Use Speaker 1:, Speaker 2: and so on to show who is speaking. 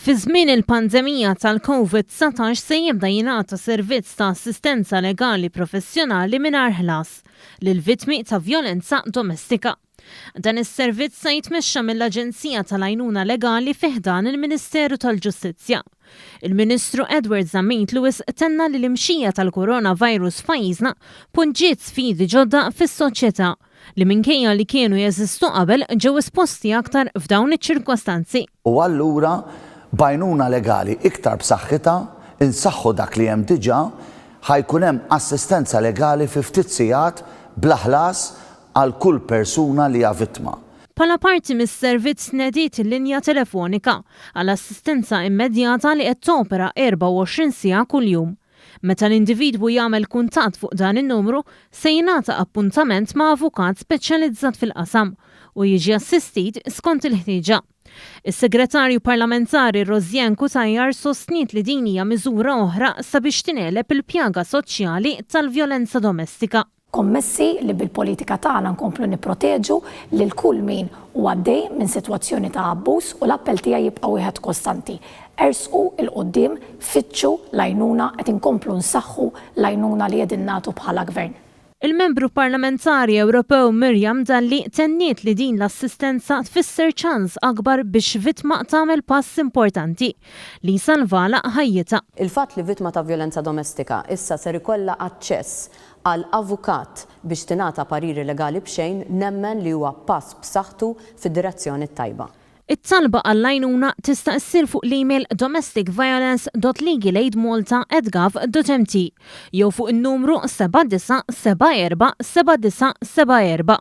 Speaker 1: Fi żmien il-pandemija tal-COVID-19 se jibda jingħata servizz ta' assistenza legali professjonali mingħajr ħlas lill-vittmi ta' vjolenza domestika. Dan is-servizz se jitmexxa mill-Aġenzija tal-Għajnuna Legali fi ħdan il-Ministeru tal-Ġustizzja. Il-Ministru Edward Zammit Lewis tenna li l-imxija tal-coronavirus f'pajjiżna poġġiet sfidi ġodda fis-soċjetà li minkejja li kienu jeżistu qabel ġew esposti aktar f'dawn iċ-ċirkostanzi.
Speaker 2: U allura b'għajnuna legali iktar b'saħħitha, insaħħu dak li hemm diġà, ħajkun hemm assistenza legali fi ftit sigħat bla ħlas għal kull persuna li hija vittma.
Speaker 1: Bħala parti mis-servizz nedit il-linja telefonika għal assistenza immedjata li qed topera 24 siegħa kuljum. Meta l-individwu jagħmel kuntatt fuq dan in-numru se jingħata appuntament ma' avukat speċjalizzat fil-qasam u jiġi assistit skont il-ħtieġa. Is-Segretarju Parlamentari Rozjen Kutajjar sostniet li din hija miżura oħra sabiex tinelep il-pjaga soċjali tal-vjolenza domestika.
Speaker 3: Kommessi li bil-politika tagħna nkomplu nipproteġu lil kull min huwa għaddej minn sitwazzjoni ta' abbuż u l-appell tiegħi jibqa' wieħed kostanti. Ersqu il-qudiem, fitxu l-għajnuna qed inkomplu nsaħħu l-għajnuna li qegħdin nagħtu bħala gvern.
Speaker 1: Il-Membru Parlamentari Ewropew Mirjam Dalli tenniet li din l-assistenza tfisser ċans akbar biex vittma tagħmel pass importanti li salvala ħajjita.
Speaker 4: Il-fatt li vittma ta' vjolenza domestika issa ser ikollha aċċess għal avukat biex tingħata pariri legali b'xejn nemmen li huwa pass b'saħħtu fid-direzzjoni tajba.
Speaker 1: It-talba għall-għajnuna tista' ssir fuq l-email domesticviolence.legalaidmalta@gov.mt jew fuq in-numru 7974 7974.